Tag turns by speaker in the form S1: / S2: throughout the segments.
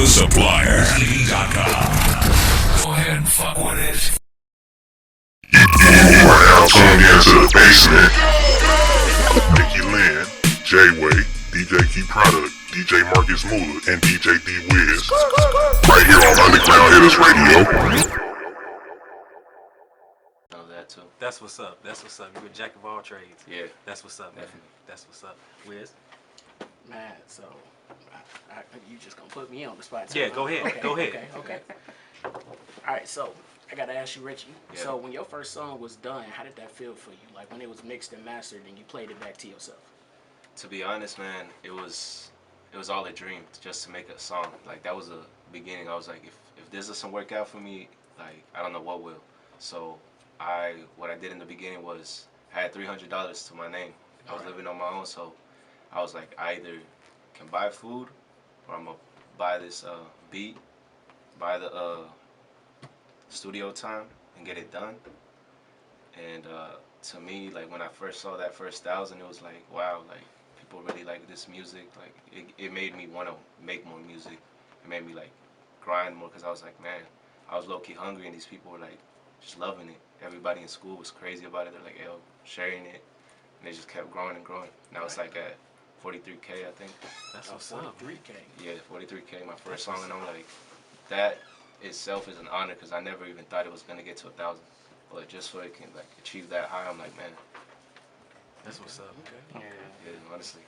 S1: The Supplier. Go ahead and fuck with it.
S2: You are now tuned into the basement. Mickey Lynn, J-Way, DJ Key Product, DJ Marcus Moolah, and DJ D-Wiz. Right here on Underground Hittas Radio.
S3: That too.
S4: That's what's up. That's what's up. You're a jack of all trades.
S3: Yeah.
S4: That's what's up, man.
S3: Definitely.
S4: That's what's up. Wiz?
S5: Man, so you just gonna put me on the spot too.
S4: Yeah, go ahead.
S5: Okay,
S4: Go ahead.
S5: Okay. All right, so I gotta ask you, Richie.
S3: Yeah.
S5: So when your first song was done, how did that feel for you? Like when it was mixed and mastered and you played it back to yourself?
S3: To be honest, man, it was all a dream just to make a song. Like that was the beginning. I was like, if this doesn't work out for me, like I don't know what will. So what I did in the beginning was I had $300 to my name. I was living on my own, so I was like, I either can buy food or I'm gonna buy this beat, buy the studio time and get it done. And to me, like when I first saw that first 1,000, it was like, wow, like people really like this music. Like it made me want to make more music. It made me like grind more because I was like, man, I was low-key hungry and these people were like just loving it. Everybody in school was crazy about it. They're like, yo, sharing it. And it just kept growing and growing. Now it's like at 43K, I think.
S4: That's what's up.
S5: 43K.
S3: Yeah, 43K, my first song, and I'm like, that itself is an honor because I never even thought it was gonna get to 1,000. But just so it can like achieve that high, I'm like, man,
S4: That's what's up.
S5: Okay.
S3: yeah, honestly.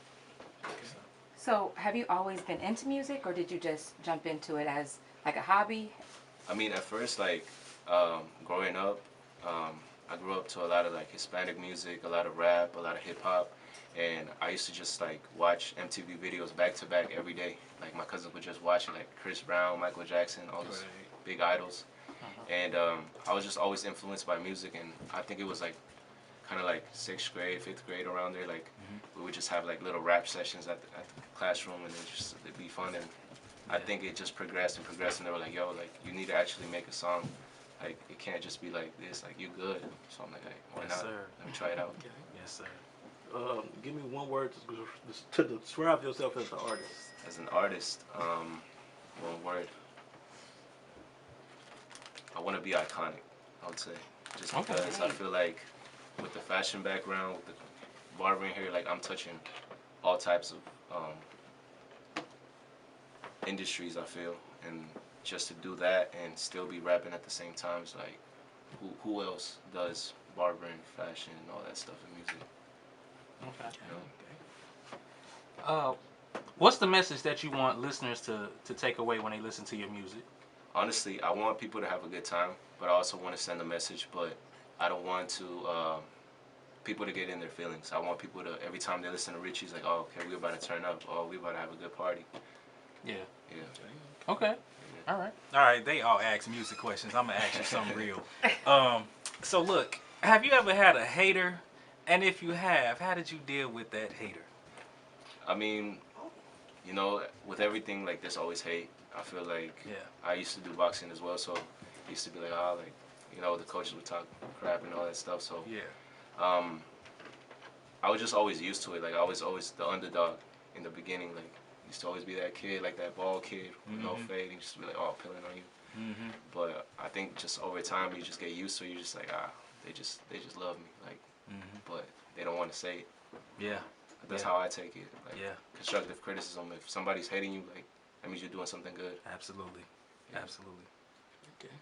S6: So, have you always been into music, or did you just jump into it as like a hobby?
S3: I mean, at first, like growing up, I grew up to a lot of like Hispanic music, a lot of rap, a lot of hip hop, and I used to just like watch MTV videos back to back every day. Like my cousins would just watch it, like Chris Brown, Michael Jackson, all those big idols. And I was just always influenced by music, and I think it was like kind of like 6th grade, 5th grade around there. Like we would just have like little rap sessions at the classroom, and it'd be fun. And I think it just progressed and progressed, and they were like, yo, like you need to actually make a song. Like it can't just be like this. Like you good. So I'm like, hey, why
S4: Yes,
S3: not?
S4: sir.
S3: Let me try it out.
S4: Yes, sir.
S7: Give me one word to describe yourself as an artist.
S3: As an artist, one word. I want to be iconic, I would say. Just because I feel like with the fashion background, with the barbering here, like I'm touching all types of industries, I feel. And just to do that and still be rapping at the same time is like, who else does barbering, fashion, and all that stuff in music?
S4: Okay.
S3: You know?
S4: What's the message that you want listeners to take away when they listen to your music?
S3: Honestly, I want people to have a good time, but I also want to send a message, but I don't want to people to get in their feelings. I want people to, every time they listen to Richie's like, oh, okay, we're about to turn up, oh, we're about to have a good party.
S4: Yeah.
S3: Yeah.
S4: Okay. All right. They all ask music questions. I'm gonna ask you something real. So look, have you ever had a hater? And if you have, how did you deal with that hater?
S3: I mean, you know, with everything, like, there's always hate. I feel like I used to do boxing as well, so it used to be like, oh, like, you know, the coaches would talk crap and all that stuff. So I was just always used to it. Like, I was always the underdog in the beginning. Like, used to always be that kid, like that bald kid with no fade. He used to be like, oh, pilling on you. But I think just over time, you just get used to it. You're just like, they just love me. Like, but they don't want to say it.
S4: Yeah.
S3: That's how I take it. Like,
S4: Yeah.
S3: Constructive criticism. If somebody's hating you, like, that means you're doing something good.
S4: Absolutely.
S3: Yeah.
S4: Absolutely.
S5: Okay.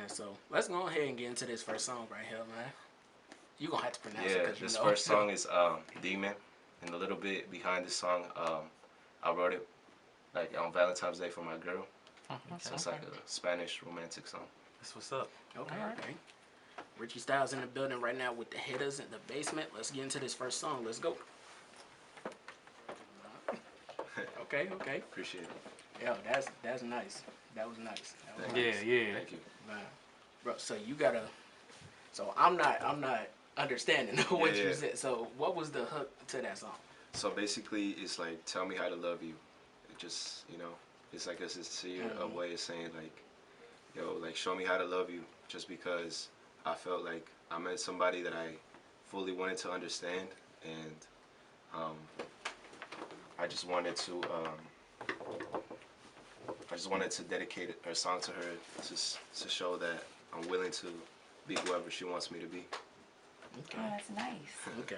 S5: And so let's go ahead and get into this first song right here, man. You're gonna have to pronounce it.
S3: Yeah,
S5: 'Cause
S3: this
S5: you know.
S3: first song is Demon. And a little bit behind this song, I wrote it like on Valentine's Day for my girl. So it's like a Spanish romantic song.
S4: That's what's up.
S5: Okay, okay. Richy Stylez in the building right now with the Hittas in the basement. Let's get into this first song. Let's go. Okay.
S3: Appreciate it.
S5: Yo, that's nice. That was nice. That was
S4: Yeah,
S5: nice.
S4: yeah.
S3: Thank you.
S5: Man. Bro, so you gotta. So I'm not understanding what you said. So what was the hook to that song?
S3: So basically, it's like, tell me how to love you. It just, you know, it's like a sincere way of saying like, yo, like show me how to love you. Just because I felt like I met somebody that I fully wanted to understand, and I just wanted to I just wanted to dedicate a song to her to show that I'm willing to be whoever she wants me to be.
S6: Oh, that's nice.
S5: Okay.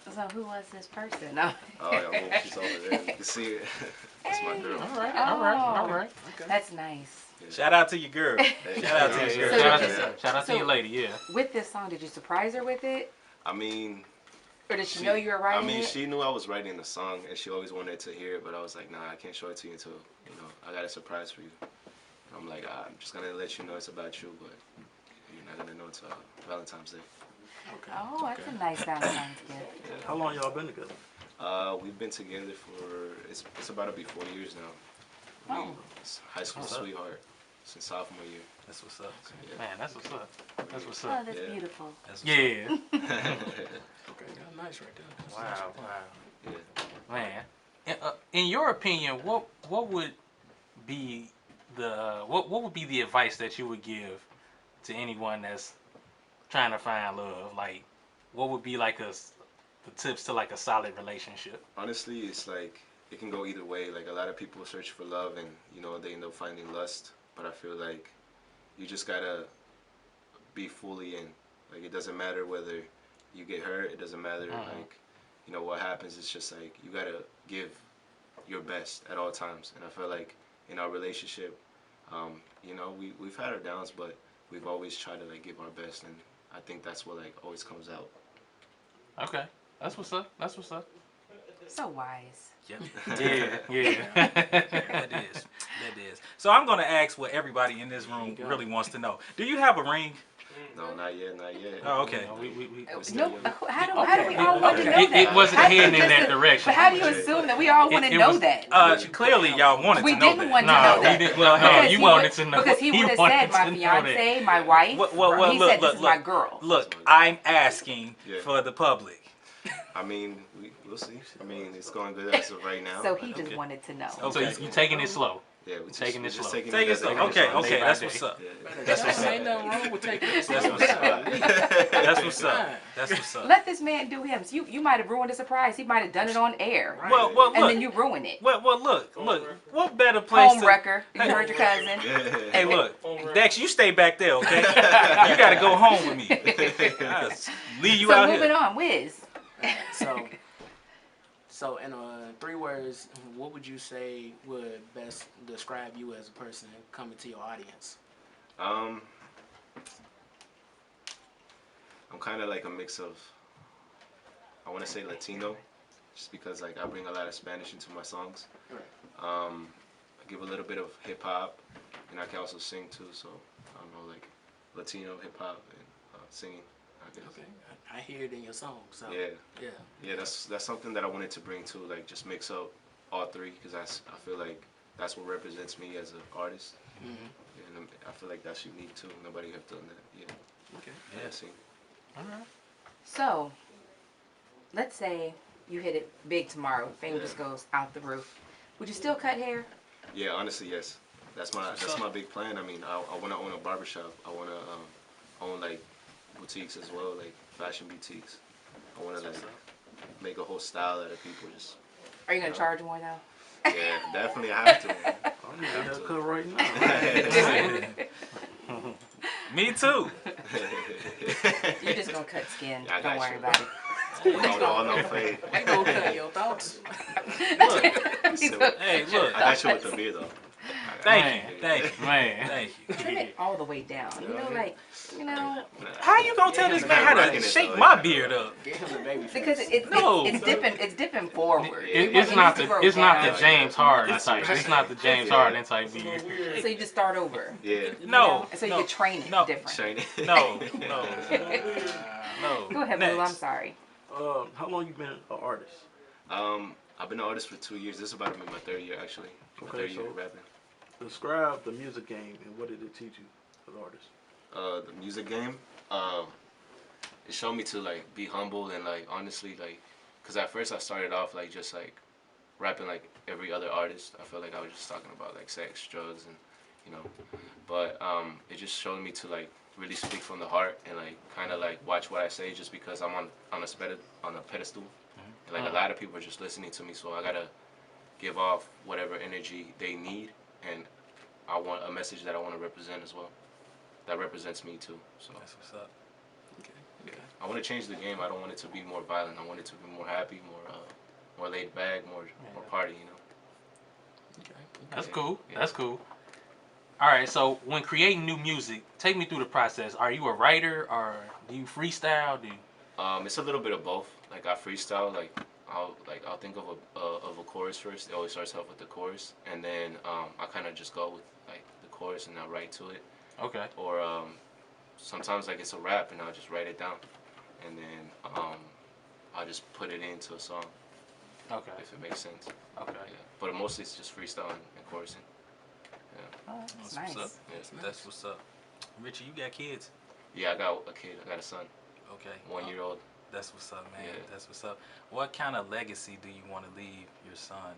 S6: So who was this person? No.
S3: Oh, yeah, she's over there. You can see it. That's my girl.
S5: All right. Okay.
S6: That's nice.
S4: Shout out to your girl. Shout out to your girl.
S6: So
S4: Shout out to your lady, yeah.
S6: With this song, did you surprise her with it?
S3: I mean,
S6: Or did she know you were writing it?
S3: she knew I was writing the song, and she always wanted to hear it, but I was like, nah, I can't show it to you until, I got a surprise for you. And I'm like, I'm just going to let you know it's about you, but you're not going to know until Valentine's Day.
S5: Okay.
S6: Oh, that's a nice Valentine's gift.
S3: Yeah.
S7: How long y'all been together?
S3: We've been together for, it's about to be 4 years now.
S6: Oh.
S3: It's high school
S4: What's up?
S3: sweetheart since sophomore year.
S4: That's what's up.
S3: Yeah.
S4: Man, that's what's up. That's what's
S6: Oh,
S4: up.
S6: that's
S3: Yeah.
S6: beautiful.
S4: That's what's
S3: Yeah.
S5: Okay. Yeah, nice right there.
S4: Wow, wow.
S3: Yeah.
S4: Man, in your opinion, what would be what would be the advice that you would give to anyone that's trying to find love? Like, what would be like the tips to like a solid relationship?
S3: Honestly, it's like it can go either way. Like a lot of people search for love, and they end up finding lust. But I feel like you just gotta be fully in. Like it doesn't matter whether you get hurt. It doesn't matter like what happens. It's just like you gotta give your best at all times. And I feel like in our relationship, we've had our downs, but we've always tried to like give our best, and I think that's what like always comes out.
S4: Okay, that's what's up. That's what's up.
S6: So wise.
S4: Yeah. That is. So I'm gonna ask what everybody in this room really wants to know. Do you have a ring?
S3: No, not yet.
S4: Oh, okay.
S6: No, how do we all want to know that?
S4: It wasn't
S6: How do you
S4: heading in
S6: just-
S4: that direction.
S6: But how do you assume that we all want to
S4: It
S6: know
S4: was-
S6: that?
S4: Clearly, y'all wanted
S6: We
S4: to know
S6: didn't
S4: that.
S6: want to know that.
S4: We didn't, well, no,
S6: Because
S4: you
S6: he
S4: wanted
S6: would-
S4: to know.
S6: Because he would have
S4: wanted
S6: said my
S4: to know that.
S6: fiance, my wife.
S4: Well,
S6: he
S4: look,
S6: said this is my
S4: look.
S6: girl.
S4: Look, I'm asking
S3: Yeah.
S4: for the public.
S3: I mean, we'll see. I mean, it's going good as of right now.
S6: So he just wanted to know.
S4: So you taking it slow.
S3: Yeah, we're
S4: taking it
S3: just
S4: slow.
S3: taking
S4: Take it slow. Okay,
S3: day by
S4: that's
S3: day.
S4: what's up.
S3: Yeah.
S4: That's what's
S5: Ain't
S4: up.
S5: nothing wrong with taking this.
S4: That's what's up. That's what's up. That's what's up.
S6: Let this man do him. So you might have ruined the surprise. He might have done it on air.
S4: Well,
S6: And then
S4: look.
S6: you ruin it.
S4: Well, look. What better place
S6: Home
S4: to?
S6: wrecker. You heard your cousin.
S4: Hey, look, Dex, you stay back there, okay? You gotta go home with me. I'll leave you
S6: So
S4: out
S6: moving
S4: here.
S6: on, Wiz.
S5: So in 3 words, what would you say would best describe you as a person coming to your audience?
S3: I'm kind of like a mix of, I want to say Latino, just because like I bring a lot of Spanish into my songs. I give a little bit of hip hop, and I can also sing too. So I don't know, like Latino hip hop and singing. I guess.
S5: Okay, I hear it in your song. So
S3: Yeah. Yeah, that's something that I wanted to bring too, like just mix up all three, because I feel like that's what represents me as an artist.
S5: Mm-hmm.
S3: And I feel like that's unique too. Nobody have done that. Yeah.
S5: Okay.
S3: Yeah. See.
S4: All right.
S6: So, let's say you hit it big tomorrow. Fame just goes out the roof. Would you still cut hair?
S3: Yeah, honestly, yes. That's my big plan. I mean, I want to own a barbershop. I want to own like boutiques as well, like fashion boutiques. I want to like make a whole style out of people. Just
S6: Are you gonna charge more though?
S3: yeah, definitely I have to. Man.
S7: I'm gonna get that cut right now.
S4: Me too.
S6: You're just gonna cut skin.
S3: Yeah, I
S6: Don't
S3: got
S6: worry
S3: you.
S6: about it.
S3: No fade.
S5: You gonna cut your thoughts?
S4: Hey, look.
S3: I got you with the beard though.
S4: Thank you, man.
S6: Trim it all the way down.
S4: How you gonna tell this man how to shape my beard up?
S5: Get him the baby face.
S6: Because it's dipping forward.
S4: It's not the James Harden type. It's not the James Harden type beard.
S6: So you just start over.
S3: Yeah.
S4: No.
S6: So you can train it
S4: No.
S6: different.
S3: Shiny.
S4: No.
S6: Go ahead, Boo. I'm sorry.
S7: How long you been an artist?
S3: I've been an artist for 2 years. This is about to be my 3rd year actually. My
S7: Okay,
S3: 3rd year
S7: so-
S3: rapping.
S7: Describe the music game and what did it teach you as an artist?
S3: The music game, it showed me to like be humble and like honestly like, cause at first I started off like just like rapping like every other artist. I felt like I was just talking about like sex, drugs, and but it just showed me to like really speak from the heart and like kind of like watch what I say, just because I'm on a pedestal, and like a lot of people are just listening to me, so I gotta give off whatever energy they need and I want a message that I want to represent as well. That represents me too. So
S4: That's what's up.
S3: yeah, I want to change the game. I don't want it to be more violent. I want it to be more happy, more laid back, more party. You know.
S4: That's
S3: Yeah,
S4: cool.
S3: yeah.
S4: That's cool. All right. So when creating new music, take me through the process. Are you a writer or do you freestyle?
S3: It's a little bit of both. Like I freestyle. I'll think of a chorus first. It always starts off with the chorus, and then I kind of just go with like the chorus and I write to it.
S4: Okay.
S3: Or sometimes like it's a rap and I'll just write it down, and then I'll just put it into a song.
S4: Okay.
S3: If it makes sense.
S4: Okay.
S3: Yeah. But mostly it's just freestyling and chorusing. Yeah.
S6: Oh,
S4: That's
S6: that's nice.
S4: what's up.
S3: Yeah.
S4: That's what's up. Richie, you got kids?
S3: Yeah, I got a kid. I got a son,
S4: Okay.
S3: 1 year old.
S4: That's what's up, man.
S3: Yeah.
S4: That's what's up. What kind of legacy do you want to leave your son?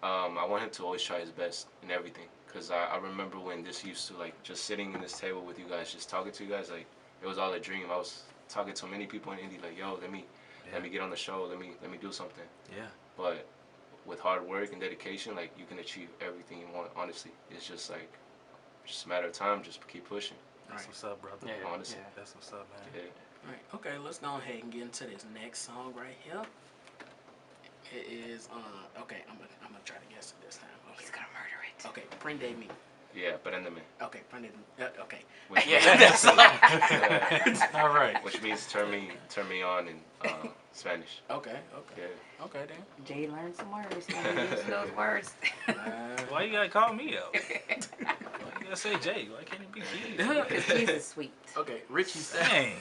S3: I want him to always try his best in everything. Cause I remember when this used to like just sitting in this table with you guys, just talking to you guys, like it was all a dream. I was talking to many people in Indy, like, yo, let me get on the show. Let me do something.
S4: Yeah.
S3: But with hard work and dedication, like you can achieve everything you want. Honestly, it's just like just a matter of time. Just keep pushing.
S4: That's
S5: Right.
S4: what's up, brother.
S3: Yeah. Honestly.
S4: Yeah. That's what's up, man.
S3: Yeah.
S5: Right. Okay, let's go ahead and get into this next song right here. It is okay, I'm gonna try to guess it this time. Okay.
S6: He's gonna murder it.
S5: Okay, Prende Me.
S3: Yeah, Prendeme.
S5: Okay, Prende okay.
S3: Which
S5: Yeah,
S3: means,
S5: that's
S4: All right.
S3: which means turn me on in Spanish.
S5: Okay.
S3: Yeah.
S5: Okay then.
S6: Jay learned some words. He used those words.
S4: Why you gotta call me out? Why you gotta say Jay? Why can't it be Keith?
S6: Because he's a sweet.
S5: Okay, Richy Stylez.
S4: Dang.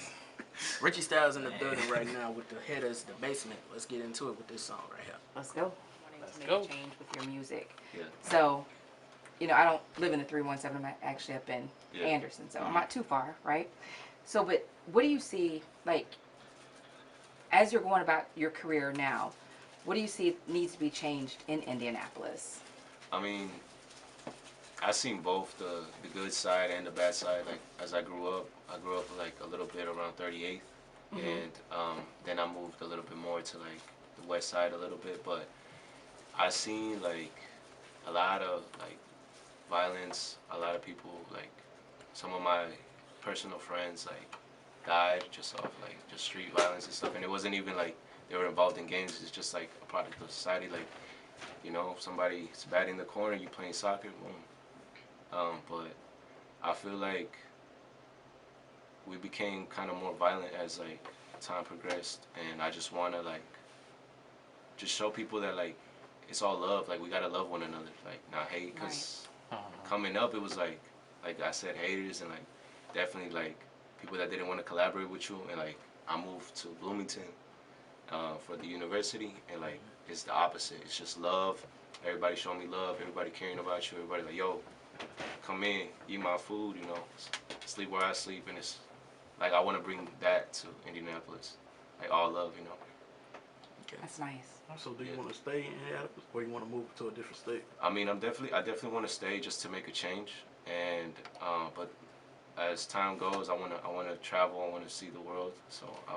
S5: Richy Stylez in the building right now with the Hittas, the basement. Let's get into it with this song right here.
S6: Let's go.
S4: Let's
S6: to make
S4: go.
S6: a change with your music.
S3: Yeah.
S6: So, you know, I don't live in the 317. I'm actually up in
S3: Yeah.
S6: Anderson, so I'm not too far, right? So, but what do you see, like, as you're going about your career now, what do you see needs to be changed in Indianapolis?
S3: I mean, I seen both the good side and the bad side. Like as I grew up like a little bit around 38th, and then I moved a little bit more to like the west side a little bit. But I seen like a lot of like violence. A lot of people, like some of my personal friends, like died just off like just street violence and stuff. And it wasn't even like they were involved in gangs. It's just like a product of society. Like, you know, somebody's bad in the corner, you playing soccer, boom. But I feel like we became kind of more violent as like time progressed, and I just want to like just show people that like it's all love. Like we gotta love one another, like not hate. Cause coming up, it was like I said, haters and like definitely like people that didn't want to collaborate with you. And like I moved to Bloomington for the university, and like it's the opposite. It's just love. Everybody showing me love. Everybody caring about you. Everybody like, yo, come in, eat my food, you know, sleep where I sleep. And it's like I want to bring that to Indianapolis, like all love, you know.
S6: That's nice.
S7: So do you want to stay in Indianapolis or you want to move to a different state?
S3: I mean, I definitely want to stay just to make a change, and but as time goes, I want to travel. I want to see the world. So I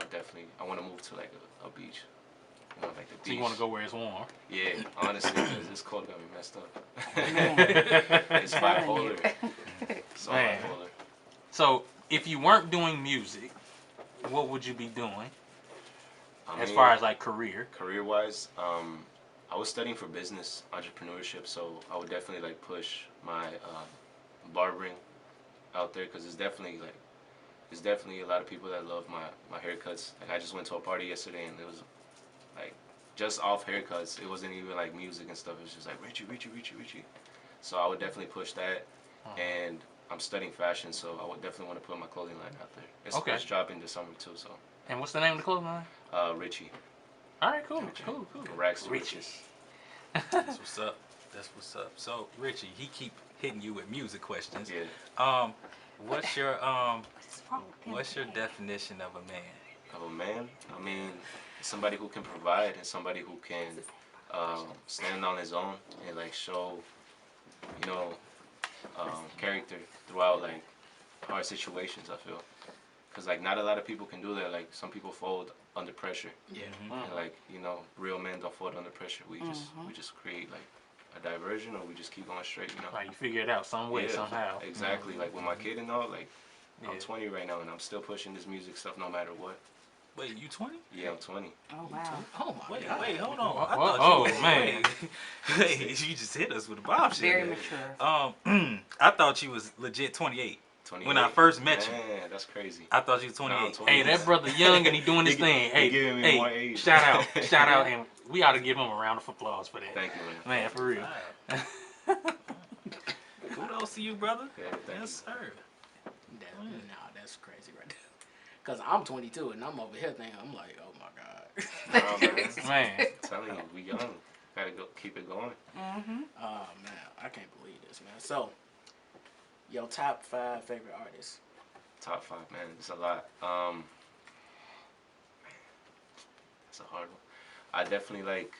S3: want to move to like a beach, you know, like the beach.
S4: So you want to go where it's warm?
S3: Yeah, honestly, because this cold got me messed up.
S6: Man.
S3: It's bipolar. It's all
S4: Man.
S3: bipolar.
S4: So if you weren't doing music, what would you be doing
S3: I
S4: as
S3: mean,
S4: far as like career?
S3: career-wise, I was studying for business entrepreneurship, so I would definitely like push my barbering out there, because it's definitely a lot of people that love my haircuts. Like I just went to a party yesterday and it was like just off haircuts. It wasn't even like music and stuff. It was just like Richy. So I would definitely push that, and I'm studying fashion, so I would definitely want to put my clothing line out there. It's
S4: Okay.
S3: first dropping this summer too, so
S4: And what's the name of the clothing line?
S3: Richy.
S4: All right, cool.
S3: Rags to
S4: Richy.
S3: riches.
S4: That's what's up. That's what's up. So Richie, he keep hitting you with music questions.
S3: Yeah.
S4: What's your
S6: What's wrong with him
S4: what's your
S6: today?
S4: definition of a man?
S3: Of a man, I mean, somebody who can provide and somebody who can stand on his own and like show, you know, character throughout like hard situations. I feel, because like not a lot of people can do that. Like some people fold under pressure,
S5: Yeah.
S3: and like, you know, real men don't fold under pressure. We just create like a diversion or we just keep going straight, you know.
S4: Like you figure it out some way, somehow.
S3: Exactly. Like with my kid and all, like I'm
S4: Yeah.
S3: 20 right now and I'm still pushing this music stuff no matter what.
S7: Wait, you 20?
S3: Yeah, I'm 20.
S6: Oh wow.
S5: Oh my God.
S7: Wait, hold on.
S4: Oh,
S7: I thought
S4: oh,
S7: you was,
S4: man.
S7: Wait, you just hit us with a bombshell.
S6: Very mature.
S7: I thought you was legit 28.
S3: 28.
S7: When I first met you.
S3: Man, that's crazy.
S7: I thought you was
S3: No, I'm
S7: 28.
S3: 20.
S4: Hey, that brother young and he doing his thing. Hey,
S3: giving me more age.
S4: shout out, and we ought to give him a round of applause for that.
S3: Thank you, man.
S4: Man, for real.
S7: Kudos to you, brother.
S3: Yeah, thank
S7: Yes, sir.
S5: Nah, that's crazy right there. Cause I'm 22 and I'm over here thinking, I'm like, oh my God.
S3: Nah, man.
S4: Man,
S3: I'm telling you, we young. Gotta go keep it going.
S6: Mm-hmm.
S5: Oh man, I can't believe this, man. So, your top 5 favorite artists.
S3: Top 5, man. It's a lot. It's a hard one. I definitely like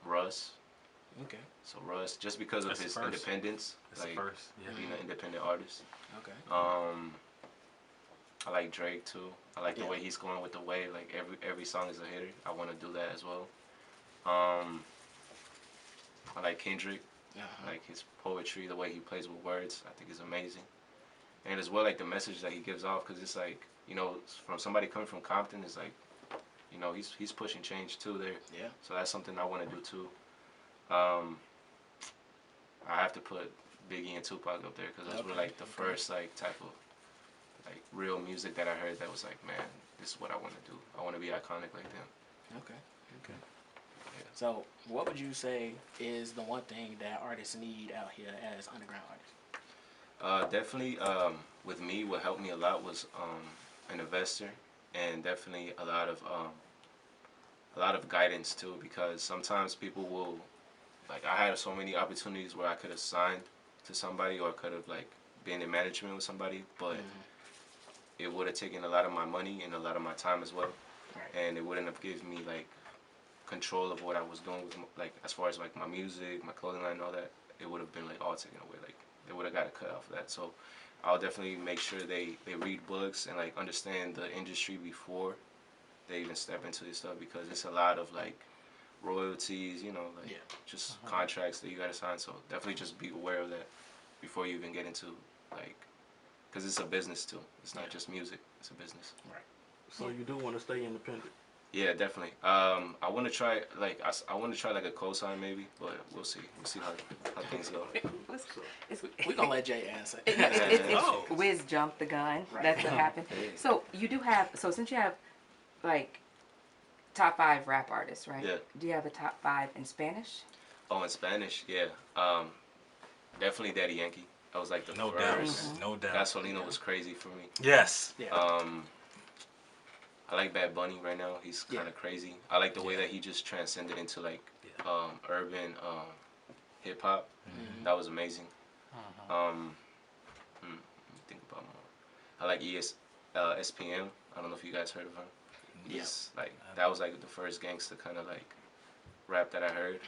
S3: Russ.
S5: Okay.
S3: So Russ, just because of
S7: That's the
S3: his
S7: first.
S3: independence,
S7: That's the
S3: like
S7: first. Yeah.
S3: being an independent artist.
S5: Okay.
S3: I like Drake too. I like the
S5: Yeah.
S3: way he's going with the way. Like every song is a hitter. I want to do that as well. I like Kendrick.
S5: Uh-huh.
S3: Like his poetry, the way he plays with words, I think is amazing. And as well, like the message that he gives off, because it's like, you know, from somebody coming from Compton, it's like, you know, he's pushing change too there.
S5: Yeah.
S3: So that's something I want to do too. I have to put Biggie and Tupac up there because those were like the first like type of like real music that I heard that was like, man, this is what I want to do. I want to be iconic like them.
S5: Okay. So, what would you say is the one thing that artists need out here as underground artists?
S3: Definitely, with me, what helped me a lot was an investor, and definitely a lot of guidance too. Because sometimes people will, like, I had so many opportunities where I could have signed to somebody or could have like been in management with somebody, but it would have taken a lot of my money and a lot of my time as well, and it wouldn't have given me like control of what I was doing with like as far as like my music, my clothing line, and all that. It would have been like all taken away. Like they would have got a cut off of that. So I'll definitely make sure they read books and like understand the industry before they even step into this stuff, because it's a lot of like royalties, you know, like just contracts that you gotta sign. So definitely just be aware of that before you even get into like, because it's a business too. It's not just music. It's a business.
S5: Right.
S7: So you do want to stay independent.
S3: Yeah, definitely. I want to try like I want to try like a cosign maybe, but we'll see. We'll see how things go.
S5: We're going to let Jay answer.
S6: It's Wiz jumped the gun.
S5: Right.
S6: That's what happened. So you do have, so since you have like top 5 rap artists, right?
S3: Yeah.
S6: Do you have a top 5 in Spanish?
S3: Oh, in Spanish, yeah. Definitely Daddy Yankee. That was like the
S7: No doubt.
S3: first.
S7: No doubt.
S3: Gasolina was crazy for me.
S7: Yes.
S5: Yeah.
S3: I like Bad Bunny right now. He's kind of crazy. I like the way that he just transcended into like urban hip hop. That was amazing. Let me think about more. I like SPM. I don't know if you guys heard of him. He's like that was like the first gangster kind of like rap that I heard.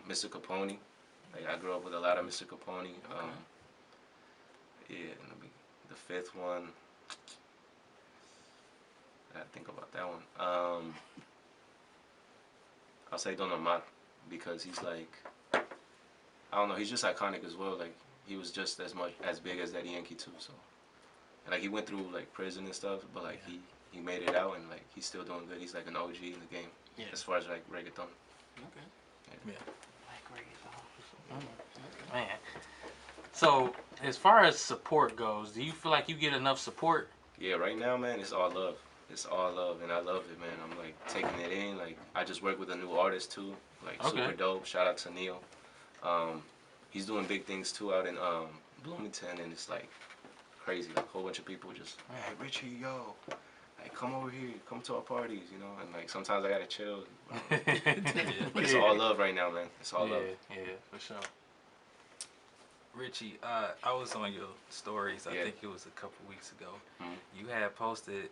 S3: Mr. Capone. Like I grew up with a lot of Mr. Capone. Yeah, and the 5th one. I gotta think about that one. I'll say Don Omar, because he's like, I don't know, he's just iconic as well. Like he was just as big as Daddy Yankee too. So, and like he went through like prison and stuff, but like he made it out and like he's still doing good. He's like an OG in the game as far as like reggaeton.
S6: Like reggaeton.
S4: man. So as far as support goes, do you feel like you get enough support?
S3: Yeah, right now, man, it's all love. It's all love, and I love it, man. I'm like taking it in. Like I just worked with a new artist too, like super dope. Shout out to Neil. He's doing big things too out in Bloomington, and it's like crazy. Like a whole bunch of people just, hey Richie, yo, like come over here, come to our parties, you know. And like sometimes I gotta chill. But it's all love right now, man. It's all love.
S4: Yeah, for sure.
S7: Richie, I was on your stories. I think it was a couple weeks ago. You had posted,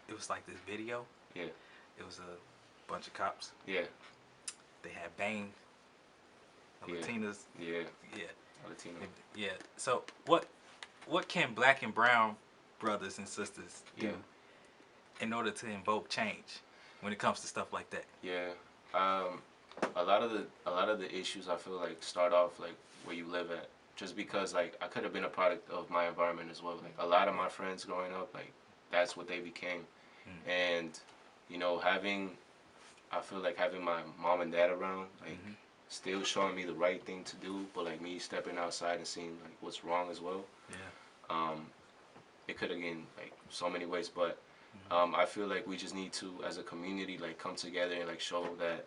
S7: it was like this video.
S3: Yeah.
S7: It was a bunch of cops.
S3: Yeah.
S7: They had banged Latinas.
S3: Yeah.
S7: Yeah.
S3: Latino.
S7: Yeah. So what can Black and Brown brothers and sisters do in order to invoke change when it comes to stuff like that?
S3: Yeah. a lot of the issues I feel like start off like where you live at. Just because like I could have been a product of my environment as well. Like a lot of my friends growing up, like that's what they became. And you know, I feel like having my mom and dad around, like still showing me the right thing to do, but like me stepping outside and seeing like what's wrong as well. It could have been like so many ways, but I feel like we just need to, as a community, like come together and like show that,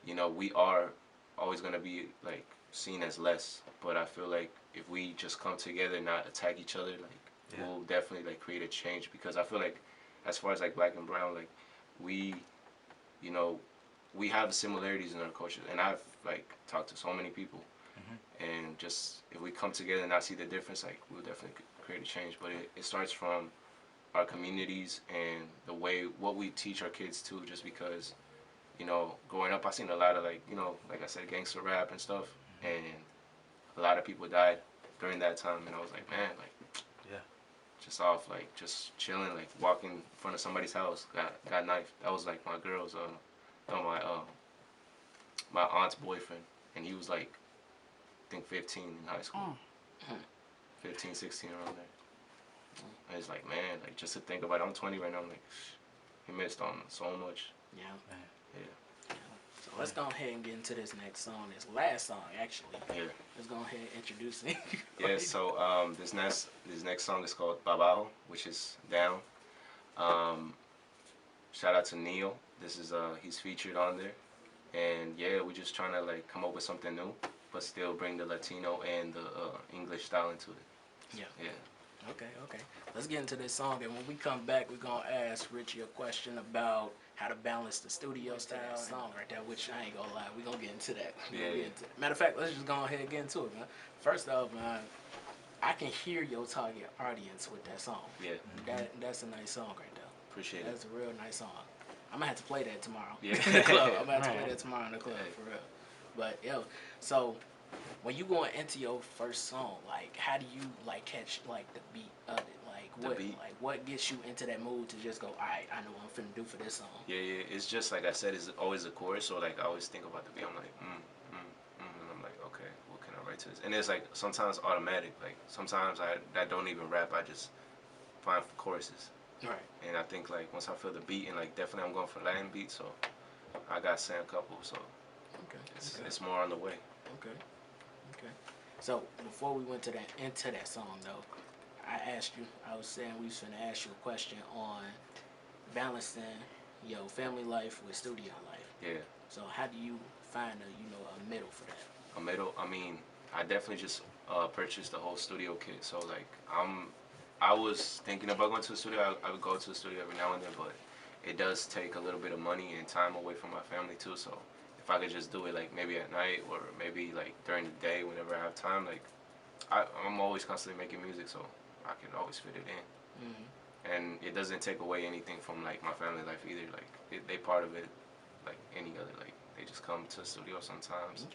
S3: you know, we are always gonna be like seen as less. But I feel like if we just come together and not attack each other, like we'll definitely like create a change. Because I feel like, as far as like black and brown, like we, you know, we have similarities in our culture, and I've like talked to so many people, and just if we come together and not see the difference, like we'll definitely create a change. But it starts from our communities and the way what we teach our kids too. Just because, you know, growing up, I seen a lot of like, you know, like I said, gangster rap and stuff, and a lot of people died during that time, and I was like, man, like, just off like just chilling, like walking in front of somebody's house, got knifed. That was like my girl's, no, my aunt's boyfriend, and he was like, I think 15 in high school, 15, 16 around there. And it's like, man, like just to think about it, I'm 20 right now. I'm like, he missed on so much.
S5: Yeah.
S3: Yeah.
S5: So let's go ahead and get into this next song. This last song, actually.
S3: Yeah.
S5: Let's go ahead and introduce it.
S3: Yeah. So this next song is called Babajo, which is down. Shout out to Neil. This is he's featured on there, and yeah, we're just trying to like come up with something new, but still bring the Latino and the English style into it.
S5: Yeah.
S3: Yeah.
S5: Okay. Let's get into this song, and when we come back, we're gonna ask Richy a question about how to balance the studio style song right there. Which I ain't gonna lie, we're gonna get into that. Matter of fact, let's just go ahead and get into it, man. First off, man, I can hear your target audience with that song.
S3: Yeah.
S5: That's a nice song right there.
S3: Appreciate
S5: That's
S3: it.
S5: a real nice song. I'm gonna have to play that tomorrow
S3: Yeah.
S5: in the club. I'm gonna have to play that tomorrow in the club for real. But yo, so when you going into your first song, like how do you like catch like the beat of it? Like what gets you into that mood to just go, all right, I know what I'm finna do for this song.
S3: Yeah. It's just like I said, it's always a chorus. So like I always think about the beat. I'm like, and I'm like, okay, what can I write to this? And it's like sometimes automatic. Like sometimes I don't even rap. I just find choruses.
S5: Right.
S3: And I think like once I feel the beat, and like definitely I'm going for Latin beat, so I got Sam couple. So it's more on the way.
S5: Okay. So before we went into that song though, I was saying we was finna ask you a question on balancing your family life with studio life.
S3: Yeah.
S5: So how do you find a middle for that?
S3: A middle. I mean, I definitely just purchased the whole studio kit. So like I was thinking about going to the studio. I would go to the studio every now and then, but it does take a little bit of money and time away from my family too. So if I could just do it like maybe at night or maybe like during the day whenever I have time, like I'm always constantly making music, so I can always fit it in. And it doesn't take away anything from like my family life either. Like they part of it, like any other. Like they just come to the studio sometimes,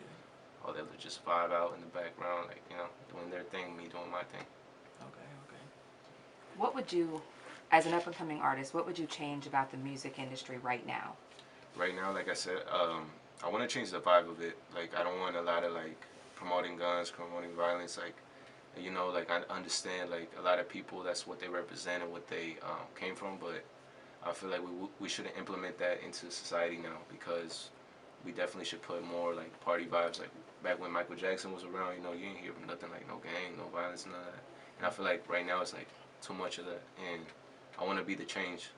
S3: or they'll just vibe out in the background, like doing their thing, me doing my thing.
S5: Okay.
S6: What would you, as an up-and-coming artist, what would you change about the music industry right now?
S3: Right now, like I said, I want to change the vibe of it. Like I don't want a lot of like promoting guns, promoting violence. Like like I understand like a lot of people, that's what they represent and what they came from, but I feel like we shouldn't implement that into society now, because we definitely should put more like party vibes. Like back when Michael Jackson was around, you didn't hear nothing like no gang, no violence, none of that. And I feel like right now it's like too much of that, and I want to be the change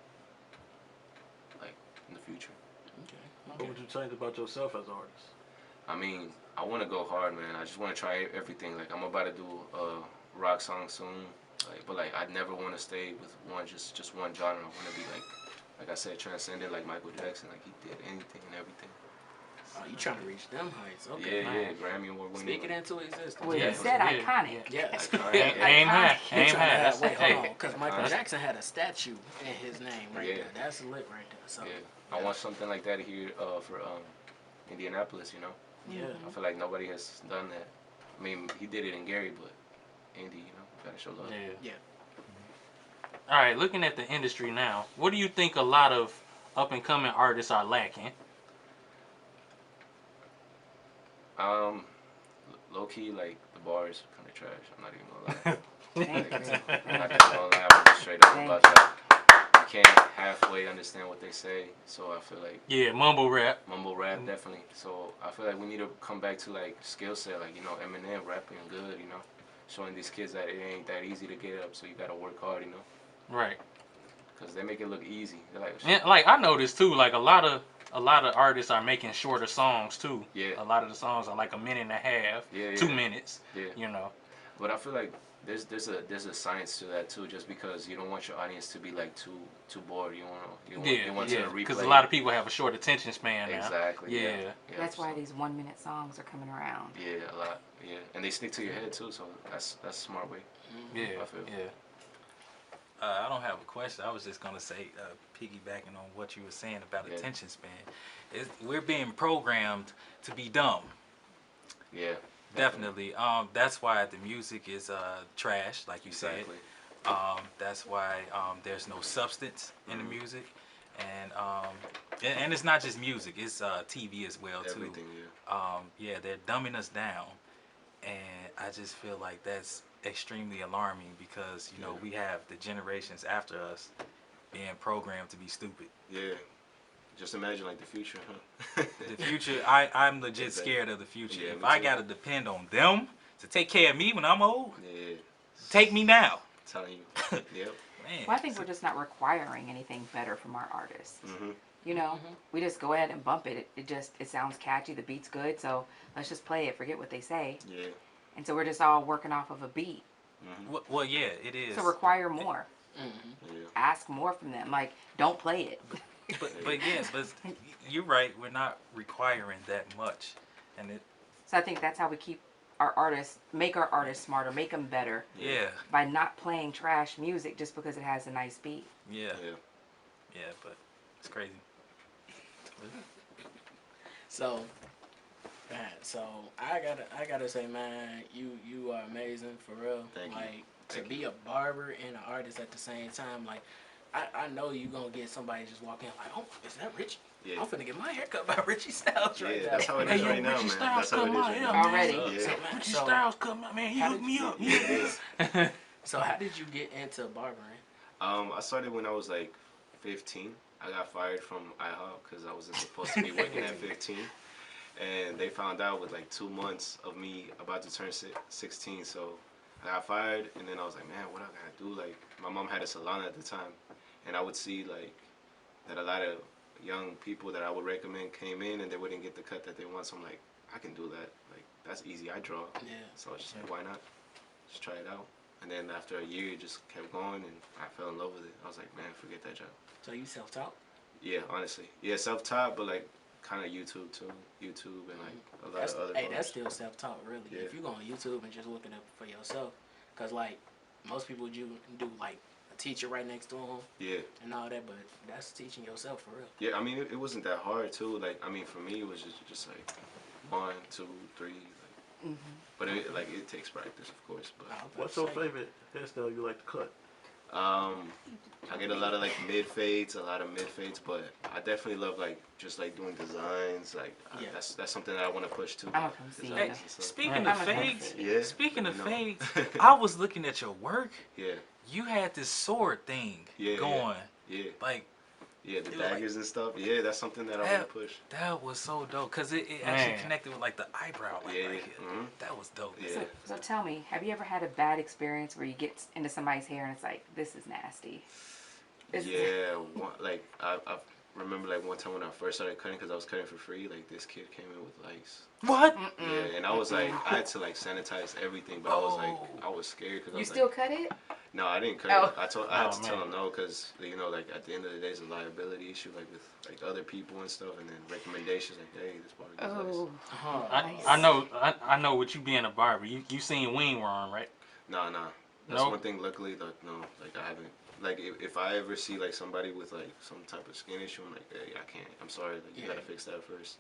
S3: like in the future.
S5: Okay.
S8: What would you change about yourself as an artist?
S3: I mean, I want to go hard, man. I just want to try everything. Like I'm about to do a rock song soon, but I never want to stay with just one genre. I want to be like I said, transcendent, like Michael Jackson. Like he did anything and everything.
S5: Oh, you trying to reach them heights? Okay.
S3: Yeah, Grammy Award winning.
S5: Speak it into existence.
S6: Well, you said iconic.
S5: Yes.
S4: Aim high. Aim high.
S5: Wait, hold on, because Michael Jackson had a statue in his name right there. That's lit right there. So
S3: I want something like that here for Indianapolis.
S5: Yeah.
S3: I feel like nobody has done that. I mean, he did it in Gary, but Indy, gotta show love.
S5: Yeah.
S4: All right, looking at the industry now, what do you think a lot of up-and-coming artists are lacking?
S3: Low key, like the bars kind of trash. I'm not even gonna lie.
S6: Thank you.
S3: I'm not even gonna lie. I'm just straight up about that. You can't halfway understand what they say, so I feel like
S4: Yeah, mumble rap.
S3: definitely. So I feel like we need to come back to like skill set, like Eminem rapping good, showing these kids that it ain't that easy to get up, so you gotta work hard,
S4: Right.
S3: because they make it look easy. They're like,
S4: And like I noticed too, like a lot of artists are making shorter songs too.
S3: Yeah.
S4: A lot of the songs are like a minute and a half,
S3: Yeah,
S4: 2
S3: yeah.
S4: minutes.
S3: Yeah. But I feel like there's a science to that too, just because you don't want your audience to be like too bored. You want to replay.
S4: Because a lot of people have a short attention span now.
S3: Exactly.
S4: Yeah.
S6: That's why these 1 minute songs are coming around.
S3: Yeah, a lot. Yeah, and they stick to your head too, so that's a smart way.
S4: Yeah.
S3: I feel.
S4: Yeah.
S7: I don't have a question. I was just gonna say, piggybacking on what you were saying about attention span, we're being programmed to be dumb.
S3: Yeah.
S7: Definitely. That's why the music is trash, like you said. That's why there's no substance in the music, and it's not just music. It's TV as well too.
S3: Everything, yeah.
S7: Yeah, they're dumbing us down, and I just feel like that's extremely alarming because we have the generations after us being programmed to be stupid.
S3: Yeah. Just imagine like the future, huh?
S7: The future, I'm legit scared of the future.
S3: Yeah,
S7: if
S3: me
S7: I
S3: too.
S7: gotta depend on them to take care of me when I'm old,
S3: Yeah.
S7: take me now.
S3: I'm telling you. Yep.
S7: Man.
S6: Well, I think we're just not requiring anything better from our artists.
S3: Mm-hmm.
S6: We just go ahead and bump it. It sounds catchy. The beat's good, so let's just play it. Forget what they say.
S3: Yeah.
S6: And so we're just all working off of a beat.
S7: Well, yeah, it is.
S6: So require more.
S3: Yeah.
S6: Ask more from them. Like, don't play it.
S7: But you're right. We're not requiring that much, and
S6: So I think that's how we keep our artists, make our artists smarter, make them better.
S7: yeah,
S6: By not playing trash music just because it has a nice beat.
S7: yeah,
S3: Yeah.
S7: yeah. But it's crazy.
S5: So, man, I gotta say, man, you are amazing for real.
S3: Thank you.
S5: Like to be a barber and an artist at the same time. Like I know you gonna get somebody just walk in like, oh, is that Richy?
S3: Yeah.
S5: I'm finna get my hair cut by Richy Stylez right
S3: Yeah,
S5: now.
S3: that's how it
S4: Hey,
S3: is
S4: yo,
S3: right now,
S4: Richy
S3: man.
S4: Stylez
S3: That's how it
S4: come
S3: is
S4: out
S3: right
S4: here,
S3: now.
S4: man.
S6: Already.
S3: Yeah.
S5: So, man,
S4: Richy
S5: so-
S4: Stylez come out, man. He
S5: How
S4: hooked
S5: did
S4: me up.
S3: Yeah.
S5: So how did you get into barbering?
S3: I started when I was like 15. I got fired from IHOP because I wasn't supposed to be working at 15. And they found out with like 2 months of me about to turn 16. So I got fired, and then I was like, man, what I gotta do? Like, my mom had a salon at the time, and I would see like that a lot of young people that I would recommend came in and they wouldn't get the cut that they want. So I'm like, I can do that. Like, that's easy. I draw.
S5: Yeah.
S3: So I was just like, why not? Just try it out. And then after a year, it just kept going, and I fell in love with it. I was like, man, forget that job.
S5: So you self-taught?
S3: Yeah, honestly. Yeah, self-taught, but like kind of YouTube too. YouTube and like a lot of other
S5: Hey,
S3: bars.
S5: that's still self-taught, really.
S3: Yeah.
S5: If you go on YouTube and just look it up for yourself, because like most people do like a teacher right next to them
S3: Yeah.
S5: and all that, but that's teaching yourself for real.
S3: Yeah, I mean, it wasn't that hard too. Like, I mean, for me, it was just like 1, 2, 3. Like, but it takes practice, of course. But
S8: What's your favorite hairstyle you like to cut?
S3: I get a lot of like mid fades, but I definitely love like just like doing designs. Like
S5: Yeah.
S3: that's something that I want to push too.
S6: I'm gonna come see
S3: Designs
S6: you.
S3: and stuff.
S7: Speaking
S6: I'm
S7: of
S6: a fan.
S7: fades,
S3: Yeah.
S7: speaking of
S3: No.
S7: fades, I was looking at your work.
S3: Yeah.
S7: You had this sword thing
S3: Yeah,
S7: going.
S3: Yeah.
S7: Like
S3: Yeah, the
S7: It was like-
S3: daggers and stuff. Yeah, that's something that I want to push.
S7: that was so dope because it actually
S4: Man.
S7: connected with like the eyebrow. Like,
S3: Yeah,
S7: right
S3: yeah.
S7: here.
S3: Mhm.
S7: That was dope.
S3: Yeah.
S6: So tell me, have you ever had a bad experience where you get into somebody's hair and it's like, this is nasty?
S3: Yeah, I remember like one time when I first started cutting, because I was cutting for free. Like this kid came in with lice.
S7: What?
S3: Yeah, and I was like, I had to like sanitize everything, but I was like, I was scared because I
S6: You
S3: was
S6: still
S3: like,
S6: cut it?
S3: no, I didn't cut
S6: Oh.
S3: it. I had to tell
S4: man.
S3: him no, because like at the end of the day, it's a liability issue, like with like other people and stuff, and then recommendations like, hey, this barber gets lice.
S6: Oh,
S4: I know with you being a barber, you seen wingworm, right?
S3: Nah. That's
S4: No?
S3: one thing. Luckily, no, like I haven't. Like if I ever see like somebody with like some type of skin issue, I'm like, hey, I can't. I'm sorry. Like you gotta fix that first,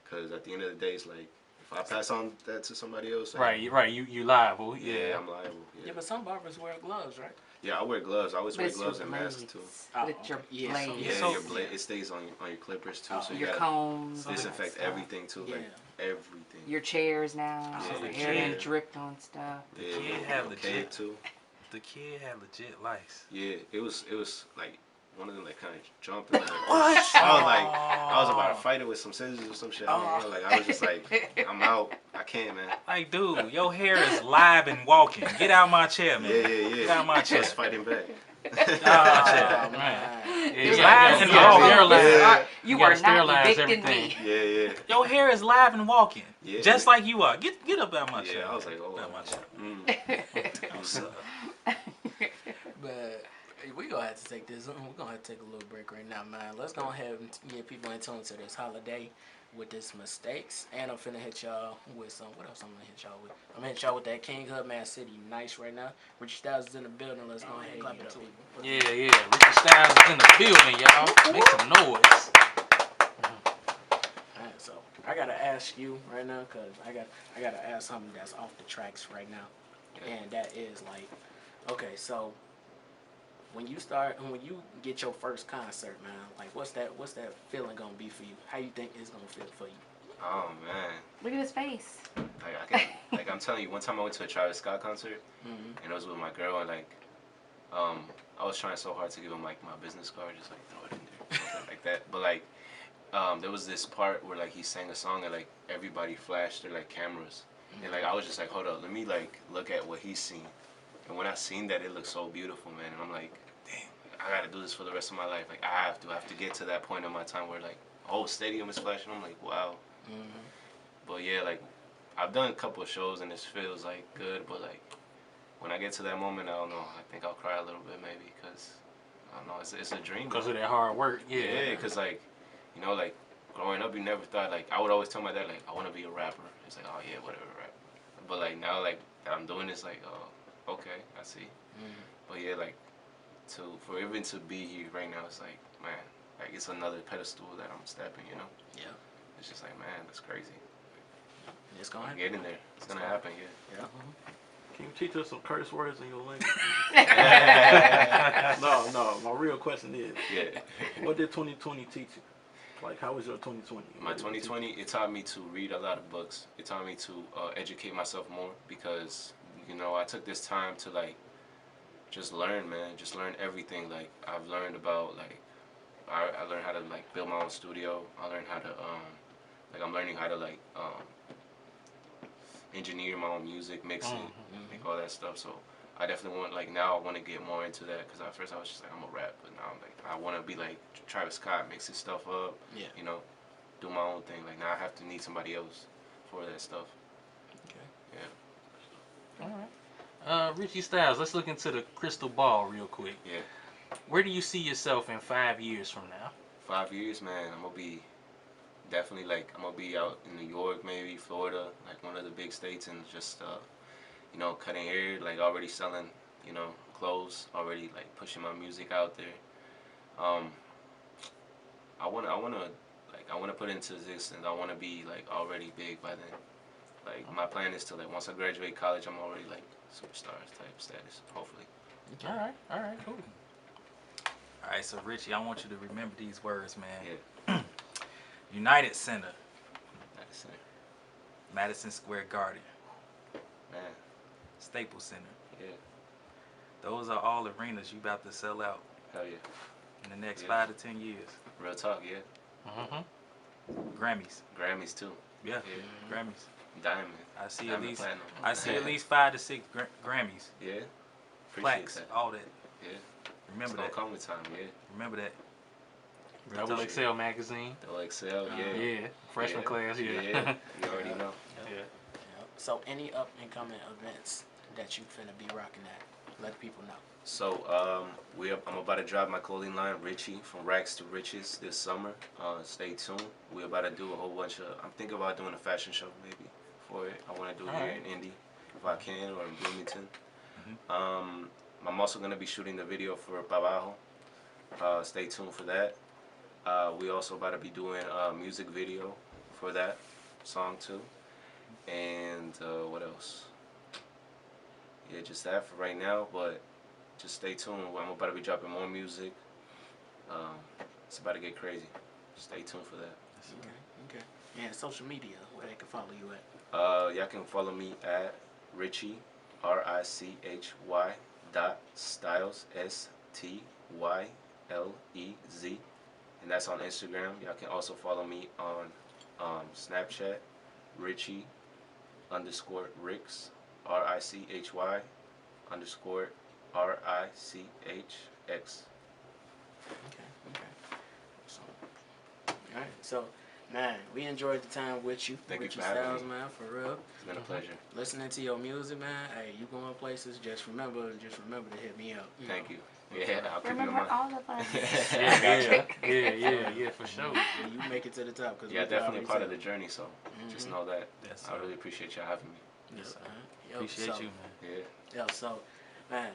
S3: because at the end of the day, it's like if I pass on that to somebody else, like,
S4: Right. You liable.
S3: yeah,
S4: Yeah.
S3: I'm liable.
S5: Yeah, but some barbers wear gloves, right?
S3: Yeah, I wear gloves. I always
S6: but
S3: wear
S6: it's
S3: gloves
S6: your
S3: and masks
S6: blades.
S3: too.
S5: Oh,
S6: With your
S5: okay. Yeah,
S6: blades.
S3: Yeah,
S7: So-
S3: your blade, it stays on your clippers too, so you
S6: Your
S3: gotta
S6: combs. and all that
S3: disinfect
S6: stuff.
S3: everything too.
S5: Yeah.
S3: Like everything.
S6: Your chairs now,
S3: Yeah,
S6: your
S3: the
S6: hair done
S3: chair.
S6: dripped on stuff.
S7: The
S3: Yeah,
S7: kid
S3: little
S7: had
S3: cave
S7: legit.
S3: too.
S7: The kid had legit lice.
S3: Yeah, it was like one of them like kind of jumping. Like, I was like, I was about to fight it with some scissors or some shit. I don't know. Like I was just like, I'm out. I can't, man.
S7: Like, dude, your hair is live and walking. Get out my chair, man.
S3: Yeah.
S7: Get out my chair.
S3: Just fighting back.
S7: Get out my chair.
S4: Man.
S7: It's
S4: Yeah,
S7: live and walking.
S3: Yeah.
S6: You
S4: gotta
S6: are not
S4: sterilize
S6: evicting
S4: everything.
S6: me.
S3: Yeah.
S7: Your hair is live and walking.
S3: Yeah.
S7: Just like you are. Get up out my chair.
S3: Yeah, I was like, oh.
S7: Out my chair. What's up?
S5: But we gonna have to take this. We're gonna have to take a little break right now, man. Let's go ahead and get people in tune to this holiday with this mistakes. And I'm finna hit y'all with some. What else I'm gonna hit y'all with? I'm gonna hit y'all with that King Hub Man City nice right now. Richy Stylez is in the building. Let's go ahead and clap it up.
S4: Yeah. Richy Stylez is in the building, y'all. Make some noise.
S5: Alright, so I gotta ask you right now, cause I gotta ask something that's off the tracks right now, and that is like, okay, so when you get your first concert, man, like what's that feeling gonna be for you? How you think it's gonna feel for you?
S3: Oh man.
S6: Look at his face.
S3: Like I'm telling you, one time I went to a Travis Scott concert, and it was with my girl, and like, I was trying so hard to give him like my business card, just like throw it in there, something like that. But like, there was this part where like he sang a song and like everybody flashed their like cameras, and like I was just like, hold up, let me like look at what he's seen. And when I seen that, it looked so beautiful, man. And I'm like, damn, I gotta do this for the rest of my life. Like I have to get to that point in my time where like a whole stadium is flashing. I'm like, wow. But yeah, like I've done a couple of shows and this feels like good, but like when I get to that moment, I don't know. I think I'll cry a little bit maybe because I don't know. It's a dream.
S4: Because of that hard work.
S3: Yeah, because like, you know, like growing up, you never thought like I would always tell my dad like I want to be a rapper. It's like, oh yeah, whatever, rap. But like now, like that I'm doing this, like oh, okay, I see. But yeah, like for even to be here right now, it's like man, like it's another pedestal that I'm stepping. You know.
S5: Yeah.
S3: It's just like man, that's crazy.
S5: It's gonna happen.
S3: Get in there. It's gonna happen. Yeah.
S8: Can you teach us some curse words in your language? No. My real question is,
S3: Yeah.
S8: what did 2020 teach you? Like, how was your 2020?
S3: My 2020, it taught me to read a lot of books. It taught me to educate myself more because, you know, I took this time to, like, just learn, man. Just learn everything. Like, I've learned about, like, I learned how to, like, build my own studio. I learned how to, like, I'm learning how to, like, engineer my own music, mix it, make all that stuff. So I definitely want, like, now I want to get more into that because at first I was just like, I'm a rap, but now I'm like, I want to be like Travis Scott, mix his stuff up, you know, do my own thing. Like now I have to need somebody else for that stuff.
S5: Okay.
S3: Yeah.
S4: All right. Richy Stylez, let's look into the crystal ball real quick.
S3: Yeah.
S4: Where do you see yourself in 5 years from now?
S3: 5 years, man, I'm gonna be definitely like I'm gonna be out in New York, maybe Florida, like one of the big states, and just you know, cutting hair, like already selling, you know, clothes, already like pushing my music out there. I wanna put into existence. I wanna be like already big by then. Like my plan is to like once I graduate college, I'm already like superstars type status, hopefully.
S4: All right, cool.
S7: All right, so Richy, I want you to remember these words, man.
S3: Yeah.
S7: United Center,
S3: That's it.
S7: Madison Square Garden,
S3: Man.
S7: Staples Center.
S3: Yeah.
S7: Those are all arenas you about to sell out
S3: Hell yeah.
S7: in the next
S3: Yeah.
S7: 5 to 10 years.
S3: Real talk, yeah.
S7: Grammys.
S3: Grammys too.
S7: Yeah,
S3: Yeah.
S7: Grammys.
S3: Diamond.
S7: I see
S3: Diamond
S7: at least
S3: platinum.
S7: I see at least 5 to 6 Grammys,
S3: Yeah. Appreciate
S7: plaques,
S3: that.
S7: all that.
S3: Yeah.
S7: Remember
S3: It's gonna
S7: that.
S3: come with time, yeah.
S7: Remember that.
S4: Double XL magazine.
S3: Double XL, yeah.
S4: Yeah. Freshman
S3: Yeah.
S4: class, yeah.
S3: Yeah. You already know.
S4: Yeah.
S5: So any up and coming events that you finna be rocking at, let people know.
S3: So I'm about to drop my clothing line, Richy, from Rags to Riches this summer. Stay tuned. We're about to do a whole bunch of. I'm thinking about doing a fashion show maybe for it. I want to do it here in Indy if I can, or in Bloomington. I'm also gonna be shooting the video for Pabajo. Stay tuned for that. We also about to be doing a music video for that song too. And what else? Yeah, just that for right now, but just stay tuned. I'm about to be dropping more music. It's about to get crazy. Stay tuned for that.
S5: Okay. And social media, they can follow you at?
S3: Y'all can follow me at Richy, RICHY .Stylez, STYLEZ, and that's on Instagram. Y'all can also follow me on Snapchat, Richy _Ricks, RICHY _RICHX.
S5: Okay. So, all right. So, man, we enjoyed the time with you.
S3: Thank you
S5: Richy
S3: for having
S5: Stylez,
S3: me.
S5: man, for real.
S3: It's been a pleasure.
S5: Listening to your music, man. Hey, you going places? Just remember to hit me up.
S3: Thank you. Yeah, I'll keep you in
S6: Remember
S3: mind.
S6: all of us.
S4: Yeah, for sure.
S5: Yeah, you make it to the top. Cause
S3: Yeah, definitely a part of the journey. So just know that.
S7: Yes,
S3: I
S7: sir.
S3: really appreciate y'all having me.
S7: Yes, sir.
S5: Yo,
S7: Appreciate
S5: so,
S7: you, man.
S3: Yeah.
S5: Yo, so, man,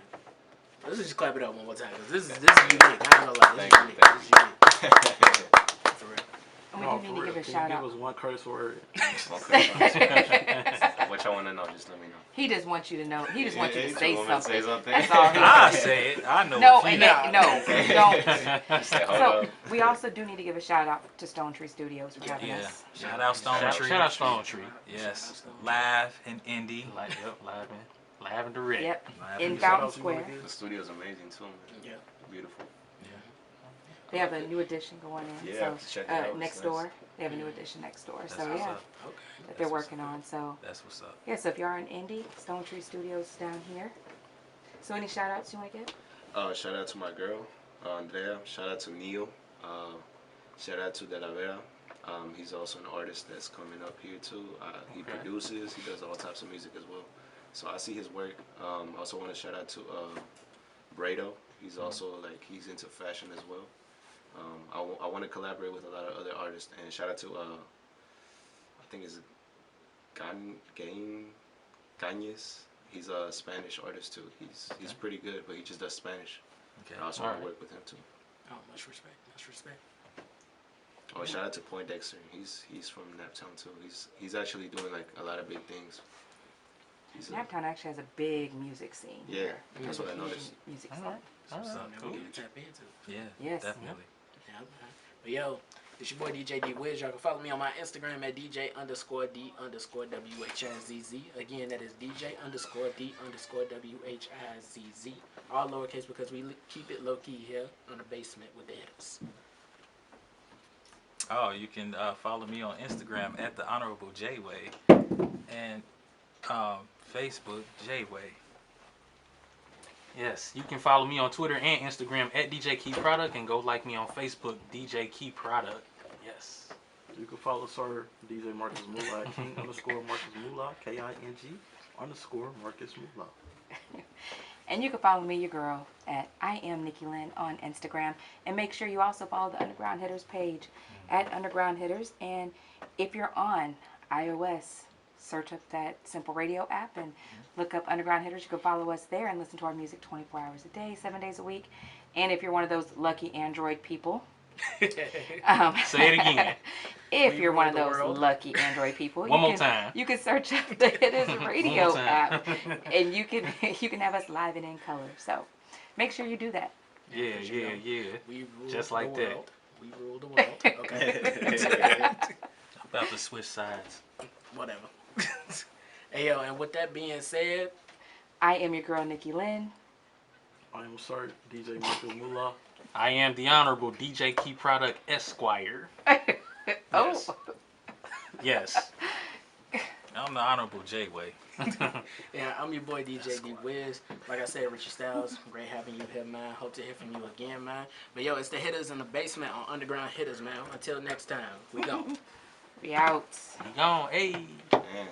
S5: let's just clap it up one more time. Cause this is unique. I ain't gonna lie. This
S3: Thank
S5: is
S3: you,
S5: unique.
S3: thank
S5: This is unique. For real.
S6: And we
S8: No,
S6: do
S8: for
S6: need to
S8: real.
S6: give a
S8: Can
S6: shout
S8: you
S6: out.
S8: give us one curse word?
S3: Okay. What y'all want to know? Just let me know.
S6: He just wants you to know. He just wants you to
S3: Yeah,
S6: say
S3: you want me to
S6: something.
S3: say something?
S6: That's all. He
S7: I
S6: wants.
S7: say it. I know.
S6: No,
S7: a few.
S6: and then, no, don't.
S3: Say, hold
S6: So
S3: up.
S6: we also do need to give a shout out to Stone Tree Studios for having
S7: Yeah.
S6: us.
S7: Shout out Stone Tree.
S4: Shout out Stone Tree.
S7: Yes. Live in Indy.
S4: Live and direct.
S6: Yep.
S7: Live
S6: In
S7: in
S8: Shout
S6: Fountain
S8: out to you, wanna
S6: Square.
S8: give?
S3: The studio's amazing too, man.
S5: Yeah.
S3: Beautiful.
S6: They have a new addition going in.
S3: Yeah,
S6: so
S3: check it out. It's
S6: next
S3: nice.
S6: door. They have a new addition next door.
S7: That's
S6: So
S7: what's
S6: yeah,
S7: up.
S5: Okay.
S6: that they're working on. So
S7: That's what's up.
S6: yeah, so if you are in Indy, Stone Tree Studios is down here. So any shout outs you want to give?
S3: Shout out to my girl, Andrea. Shout out to Neil. Shout out to De La Vera. He's also an artist that's coming up here too. He produces. He does all types of music as well. So I see his work. I also want to shout out to Brado. He's also he's into fashion as well. I want to collaborate with a lot of other artists, and shout out to I think it's Gaines. He's a Spanish artist too. He's pretty good, but he just does Spanish.
S7: Okay.
S3: I also want to work with him too.
S5: Oh, much respect. Much respect.
S3: Oh, shout out to Poindexter. He's from Naptown too. He's actually doing a lot of big things.
S6: Naptown actually has a big music scene.
S3: Yeah,
S6: here.
S3: that's
S6: There's
S3: what
S6: a
S3: I
S6: huge
S3: noticed.
S6: Music scene.
S5: Something that we can tap into.
S7: Yeah.
S6: Yes.
S7: Definitely.
S5: Yeah, man. But yo, it's your boy DJ D Wiz. Y'all can follow me on my Instagram at DJ_D_WHIZZ. Again, that is DJ_D_WHIZZ. All lowercase because we keep it low key here on the basement with the Hittas.
S7: Oh, you can follow me on Instagram at the Honorable J-Way and Facebook J-Way.
S4: Yes, you can follow me on Twitter and Instagram at DJ Key Product, and go like me on Facebook, DJ Key Product. Yes.
S8: You can follow Sir DJ Marcus Moolah at King _Marcus Moolah, KING_Marcus Moolah.
S6: And you can follow me, your girl, at I am Nikki Lynn on Instagram. And make sure you also follow the Underground Hitters page at Underground Hitters. And if you're on iOS, search up that Simple Radio app and look up Underground Hitters. You can follow us there and listen to our music 24 hours a day, 7 days a week. And if you're one of those lucky Android people,
S4: Say it again.
S6: if
S5: We
S6: you're one
S5: rule
S6: of
S5: the
S6: those
S5: world.
S6: lucky Android people,
S4: One more time.
S6: you can search up the Hittas Radio
S4: One more time.
S6: app, and you can have us live and in color. So make sure you do that.
S4: Yeah.
S5: We rule
S4: Just
S5: the
S4: like that.
S5: world. We rule the world. Okay.
S7: About to switch sides.
S5: Whatever. Hey yo, and with that being said,
S6: I am your girl Nikki Lynn.
S8: I am Sir DJ Marcus Moolah.
S4: I am the Honorable DJ Key Product Esquire.
S6: Oh,
S4: Yes.
S7: I'm the Honorable J-Way.
S5: yeah, I'm your boy DJ D Wiz. Like I said, Richy Stylez, great having you here, man. Hope to hear from you again, man. But yo, it's the Hittas in the basement on Underground Hittas, man. Until next time, we go.
S6: we out.
S4: You gone, hey.
S3: Man,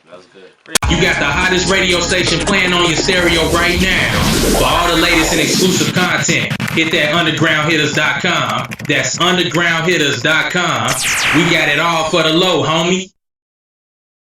S3: that was good.
S1: You got the hottest radio station playing on your stereo right now. For all the latest and exclusive content, hit that UndergroundHittas.com. That's UndergroundHittas.com. We got it all for the low, homie.